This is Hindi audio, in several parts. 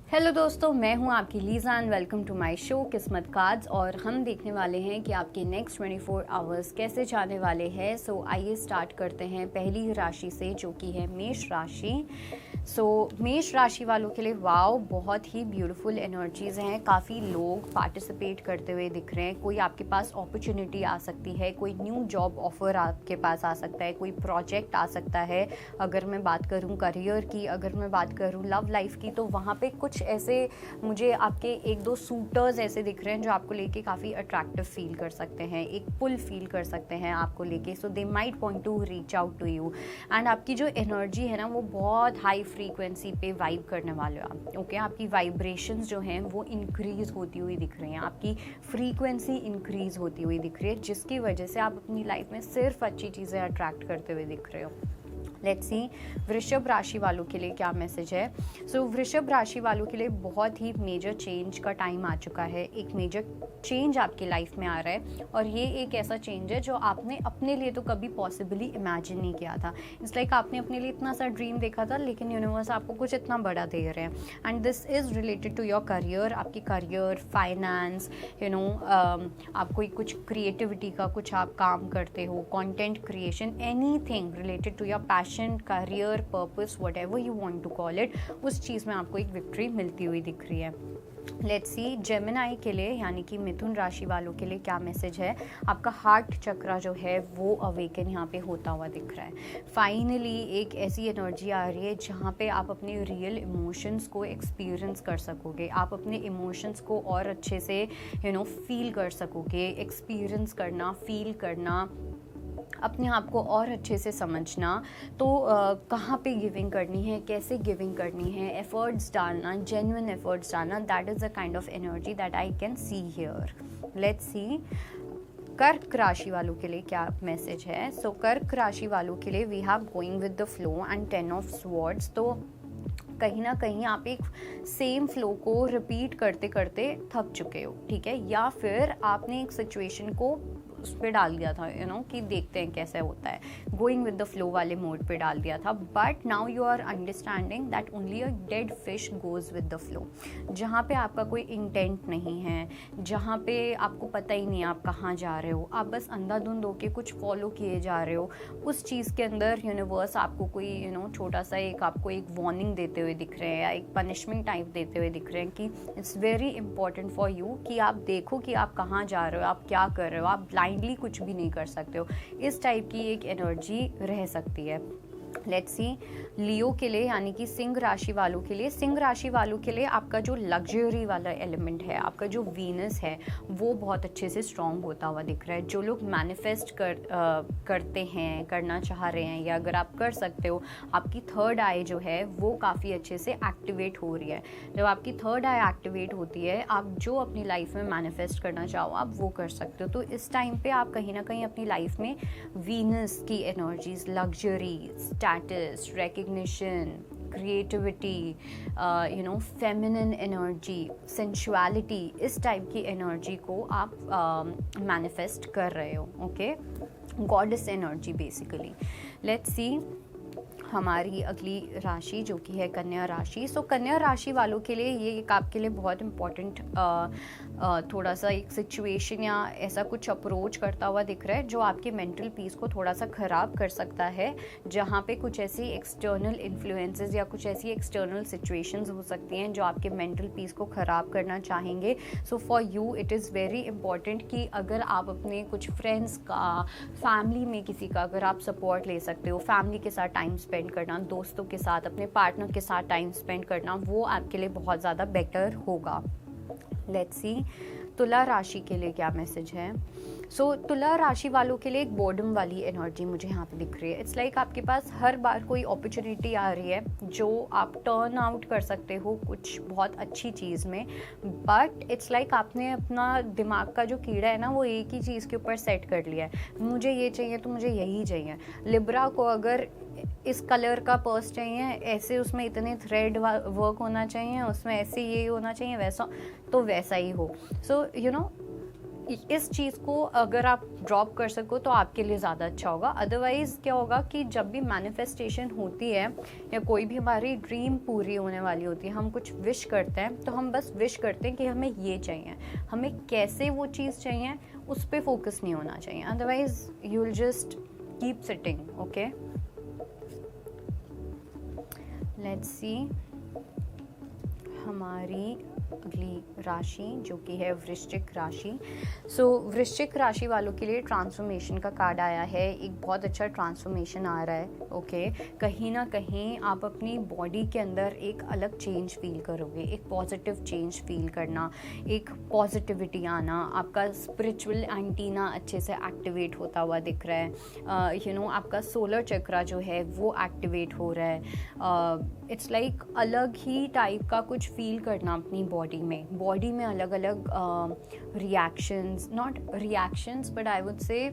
हेलो दोस्तों, मैं हूं आपकी Lisa and welcome to my show किस्मत कार्ड्स। और हम देखने वाले हैं कि आपके नेक्स्ट 24 आवर्स कैसे जाने वाले हैं। सो आइए स्टार्ट करते हैं पहली राशि से, जो कि है मेष राशि। मेष राशि वालों के लिए वाओ, बहुत ही ब्यूटीफुल एनर्जीज़ हैं। काफ़ी लोग पार्टिसिपेट करते हुए दिख रहे हैं। कोई आपके पास अपॉर्चुनिटी आ सकती है, कोई न्यू जॉब ऑफर आपके पास आ सकता है, कोई प्रोजेक्ट आ सकता है। अगर मैं बात करूं करियर की, अगर मैं बात करूं लव लाइफ की, तो वहाँ पे कुछ ऐसे मुझे आपके एक दो सूटर्स ऐसे दिख रहे हैं जो आपको लेके काफ़ी अट्रैक्टिव फील कर सकते हैं, एक पुल फील कर सकते हैं आपको लेके। So they might want to reach out to you and आपकी जो एनर्जी है ना, वो बहुत हाई फ्रीक्वेंसी पे वाइब करने वाले हो आप। ओके, आपकी वाइब्रेशंस जो हैं वो इंक्रीज़ होती हुई दिख रही हैं, आपकी फ्रीक्वेंसी इंक्रीज़ होती हुई दिख रही है, जिसकी वजह से आप अपनी लाइफ में सिर्फ अच्छी चीज़ें अट्रैक्ट करते हुए दिख रहे हो। लेट्स सी वृषभ राशि वालों के लिए क्या मैसेज है। वृषभ राशि वालों के लिए बहुत ही मेजर चेंज का टाइम आ चुका है। एक मेजर चेंज आपकी लाइफ में आ रहा है और ये एक ऐसा चेंज है जो आपने अपने लिए तो कभी पॉसिबली इमेजिन नहीं किया था। इट्स लाइक आपने अपने लिए इतना सा ड्रीम देखा था, लेकिन यूनिवर्स आपको कुछ इतना बड़ा दे रहे हैं and this is related to your career. आपकी करियर, फाइनेंस, आप कोई कुछ क्रिएटिविटी का कुछ आप काम करते हो, content creation, anything related to your passion, career, purpose, whatever you want to call it, उस चीज़ में आपको एक विक्ट्री मिलती हुई दिख रही है। लेट्स सी जेमिनाई के लिए, यानी कि मिथुन राशि वालों के लिए क्या मैसेज है। आपका हार्ट चक्रा जो है वो अवेकन यहाँ पे होता हुआ दिख रहा है। फाइनली एक ऐसी एनर्जी आ रही है जहाँ पे आप अपने रियल इमोशंस को एक्सपीरियंस कर सकोगे, आप अपने इमोशंस को और अच्छे से फील कर सकोगे। एक्सपीरियंस करना, फील करना, अपने आप को और अच्छे से समझना। तो कहाँ पे गिविंग करनी है, कैसे गिविंग करनी है, एफर्ट्स डालना, जेन्युइन एफर्ट्स डालना, that is a kind of energy that I can see here. Let's see कर्क राशि वालों के लिए क्या मैसेज है। कर्क राशि वालों के लिए we have going with the flow and 10 of swords. तो कहीं ना कहीं आप एक सेम फ्लो को रिपीट करते करते थक चुके हो, ठीक है, या फिर आपने एक सिचुएशन को उस पर डाल दिया था कि देखते हैं कैसे होता है, गोइंग विद द फ्लो वाले मोड पे डाल दिया था। But now you are understanding that only a dead fish goes with the flow. जहाँ पे आपका कोई इंटेंट नहीं है, जहाँ पे आपको पता ही नहीं आप कहाँ जा रहे हो, आप बस अंधाधुंध होके कुछ फॉलो किए जा रहे हो, उस चीज़ के अंदर यूनिवर्स आपको कोई छोटा सा आपको एक वार्निंग देते हुए दिख रहे हैं या एक पनिशमेंट टाइप देते हुए दिख रहे हैं कि it's very important for you कि आप देखो कि आप कहाँ जा रहे हो, आप क्या कर रहे हो, आप ब्लाइंडली कुछ भी नहीं कर सकते हो। इस टाइप की एक एनर्जी रह सकती है। लेट्स सी लियो के लिए, यानी कि सिंह राशि वालों के लिए, सिंह राशि वालों के लिए आपका जो लग्जरी वाला एलिमेंट है, आपका जो वीनस है, वो बहुत अच्छे से स्ट्रॉन्ग होता हुआ दिख रहा है। जो लोग मैनिफेस्ट करते हैं, करना चाह रहे हैं, या अगर आप कर सकते हो, आपकी थर्ड आई जो है वो काफ़ी अच्छे से एक्टिवेट हो रही है। जब आपकी थर्ड आई एक्टिवेट होती है, आप जो अपनी लाइफ में मैनिफेस्ट करना चाहो आप वो कर सकते हो। तो इस टाइम पे आप कहीं ना कहीं अपनी लाइफ में वीनस की energies, luxury, status, recognition, creativity, feminine energy, sensuality, इस टाइप की एनर्जी को आप मैनिफेस्ट कर रहे हो। Okay, goddess energy basically. Let's see हमारी अगली राशि जो कि है कन्या राशि। कन्या राशि वालों के लिए ये एक आपके लिए बहुत इम्पॉर्टेंट थोड़ा सा एक सिचुएशन या ऐसा कुछ अप्रोच करता हुआ दिख रहा है जो आपके मेंटल पीस को थोड़ा सा ख़राब कर सकता है, जहाँ पे कुछ ऐसी एक्सटर्नल इन्फ्लुएंसेस या कुछ ऐसी एक्सटर्नल सिचुएशंस हो सकती हैं जो आपके मेंटल पीस को ख़राब करना चाहेंगे। For you it is very important कि अगर आप अपने कुछ फ्रेंड्स का, फैमिली में किसी का अगर आप सपोर्ट ले सकते हो, फैमिली के साथ टाइम स्पेंड करना, दोस्तों के साथ, अपने पार्टनर के साथ टाइम स्पेंड करना, वो आपके लिए बहुत ज़्यादा बेटर होगा। लेट्स सी तुला राशि के लिए क्या मैसेज है। तुला राशि वालों के लिए एक बोर्डम वाली एनर्जी मुझे यहाँ पे दिख रही है। इट्स लाइक आपके पास हर बार कोई अपॉर्चुनिटी आ रही है जो आप टर्न आउट कर सकते हो कुछ बहुत अच्छी चीज़ में, बट इट्स लाइक आपने अपना दिमाग का जो कीड़ा है ना, वो एक ही चीज़ के ऊपर सेट कर लिया है, मुझे ये चाहिए तो मुझे यही चाहिए। लिब्रा को अगर इस कलर का पर्स चाहिए, ऐसे उसमें इतने थ्रेड वर्क होना चाहिए, उसमें ऐसे ये होना चाहिए, वैसा तो वैसा ही हो। इस चीज़ को अगर आप ड्रॉप कर सको तो आपके लिए ज़्यादा अच्छा होगा। अदरवाइज़ क्या होगा कि जब भी मैनिफेस्टेशन होती है या कोई भी हमारी ड्रीम पूरी होने वाली होती है, हम कुछ विश करते हैं तो हम बस विश करते हैं कि हमें ये चाहिए, हमें कैसे वो चीज़ चाहिए उस पर फोकस नहीं होना चाहिए। Otherwise you will just keep sitting. Okay, let's see हमारी अगली राशि जो कि है वृश्चिक राशि। वृश्चिक राशि वालों के लिए ट्रांसफॉर्मेशन का कार्ड आया है। एक बहुत अच्छा ट्रांसफॉर्मेशन आ रहा है। ओके, कहीं ना कहीं आप अपनी बॉडी के अंदर एक अलग चेंज फील करोगे, एक पॉजिटिव चेंज फील करना, एक पॉजिटिविटी आना, आपका स्पिरिचुअल एंटीना अच्छे से एक्टिवेट होता हुआ दिख रहा है। आपका सोलर चक्रा जो है वो एक्टिवेट हो रहा है। इट्स लाइक अलग ही टाइप का कुछ फील करना अपनी बॉडी में अलग अलग reactions, not reactions but I would say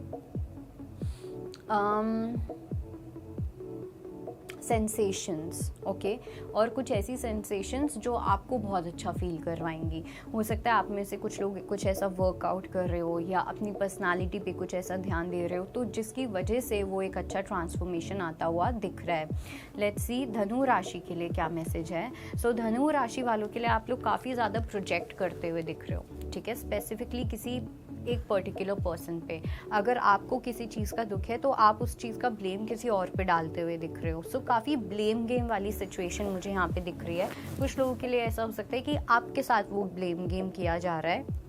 sensations. Okay, और कुछ ऐसी सेंसेशंस जो आपको बहुत अच्छा फील करवाएंगी। हो सकता है आप में से कुछ लोग कुछ ऐसा वर्कआउट कर रहे हो या अपनी पर्सनालिटी पे कुछ ऐसा ध्यान दे रहे हो, तो जिसकी वजह से वो एक अच्छा ट्रांसफॉर्मेशन आता हुआ दिख रहा है। लेट्स सी धनु राशि के लिए क्या मैसेज है। धनु राशि वालों के लिए आप लोग काफ़ी ज़्यादा प्रोजेक्ट करते हुए दिख रहे हो। ठीक है, स्पेसिफिकली किसी एक पर्टिकुलर पर्सन पे अगर आपको किसी चीज़ का दुख है तो आप उस चीज़ का ब्लेम किसी और पे डालते हुए दिख रहे हो। काफ़ी ब्लेम गेम वाली सिचुएशन मुझे यहाँ पे दिख रही है। कुछ लोगों के लिए ऐसा हो सकता है कि आपके साथ वो ब्लेम गेम किया जा रहा है।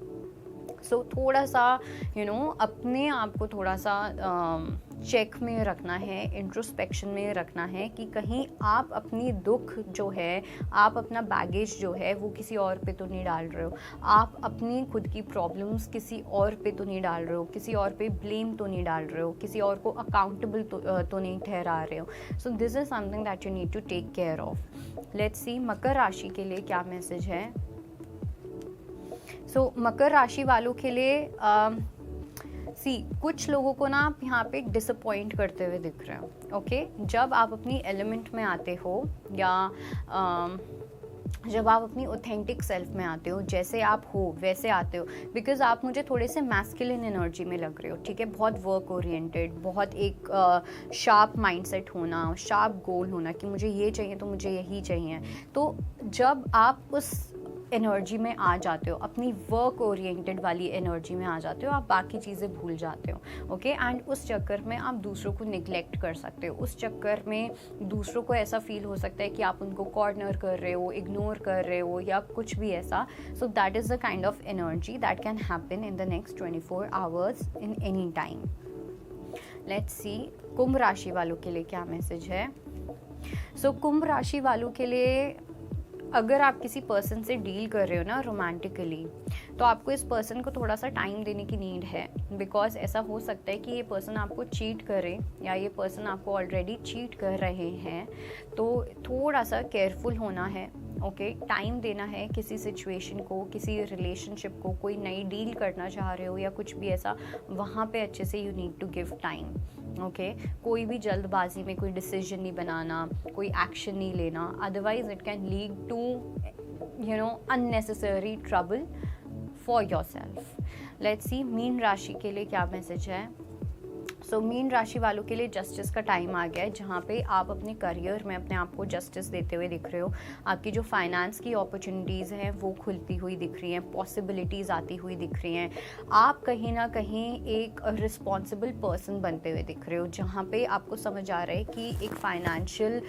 थोड़ा सा अपने आप को थोड़ा सा चेक में रखना है, इंट्रोस्पेक्शन में रखना है कि कहीं आप अपनी दुख जो है, आप अपना बैगेज जो है वो किसी और पे तो नहीं डाल रहे हो, आप अपनी खुद की प्रॉब्लम्स किसी और पे तो नहीं डाल रहे हो, किसी और पे ब्लेम तो नहीं डाल रहे हो, किसी और को अकाउंटेबल तो नहीं ठहरा रहे हो। This is something that you need to take care of. Let's see मकर राशि के लिए क्या मैसेज है। मकर राशि वालों के लिए कुछ लोगों को ना आप यहाँ पे डिसअपॉइंट करते हुए दिख रहे हो। ओके, जब आप अपनी एलिमेंट में आते हो या जब आप अपनी ऑथेंटिक सेल्फ में आते हो, जैसे आप हो वैसे आते हो, बिकॉज आप मुझे थोड़े से मैस्कुलिन एनर्जी में लग रहे हो। ठीक है, बहुत वर्क ओरिएंटेड, बहुत एक शार्प माइंडसेट होना, शार्प गोल होना कि मुझे ये चाहिए तो मुझे यही चाहिए। तो जब आप उस एनर्जी में आ जाते हो, अपनी वर्क ओरिएंटेड वाली एनर्जी में आ जाते हो, आप बाकी चीज़ें भूल जाते हो। ओके, एंड उस चक्कर में आप दूसरों को निगलेक्ट कर सकते हो। उस चक्कर में दूसरों को ऐसा फील हो सकता है कि आप उनको कॉर्नर कर रहे हो, इग्नोर कर रहे हो या कुछ भी ऐसा। That is the kind of energy that can happen in the next 24 hours in any time. Let's see कुंभ राशि वालों के लिए क्या मैसेज है। कुंभ राशि वालों के लिए अगर आप किसी पर्सन से डील कर रहे हो ना रोमांटिकली, तो आपको इस पर्सन को थोड़ा सा टाइम देने की नीड है। बिकॉज ऐसा हो सकता है कि ये पर्सन आपको चीट करे या ये पर्सन आपको ऑलरेडी चीट कर रहे हैं। तो थोड़ा सा केयरफुल होना है। ओके, टाइम देना है किसी सिचुएशन को, किसी रिलेशनशिप को, कोई नई डील करना चाह रहे हो या कुछ भी ऐसा, वहाँ पे अच्छे से you need to give time. Okay, कोई भी जल्दबाजी में कोई डिसीजन नहीं बनाना, कोई एक्शन नहीं लेना, otherwise it can lead to unnecessary trouble for yourself. Let's see मीन राशि के लिए क्या मैसेज है। मीन राशि वालों के लिए जस्टिस का टाइम आ गया है, जहाँ पे आप अपने करियर में अपने आप को जस्टिस देते हुए दिख रहे हो। आपकी जो फाइनेंस की अपॉर्चुनिटीज़ हैं वो खुलती हुई दिख रही हैं, पॉसिबिलिटीज़ आती हुई दिख रही हैं। आप कहीं ना कहीं एक रिस्पॉन्सिबल पर्सन बनते हुए दिख रहे हो, जहाँ पे आपको समझ आ रहा है कि एक फाइनेंशियल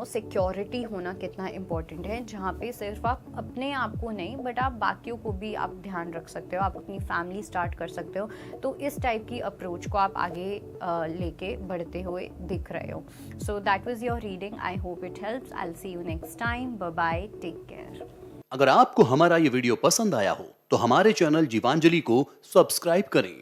सिक्योरिटी होना कितना इम्पोर्टेंट है, जहाँ पे सिर्फ आप अपने आप को नहीं बट आप बाकियों को भी आप ध्यान रख सकते हो, आप अपनी फैमिली स्टार्ट कर सकते हो। तो इस टाइप की अप्रोच को आप आगे लेके बढ़ते हुए दिख रहे हो। That was your reading. I hope it helps. I will see you next time. Bye bye, take care. अगर आपको हमारा ये वीडियो पसंद आया हो तो हमारे चैनल जीवांजलि को सब्सक्राइब करें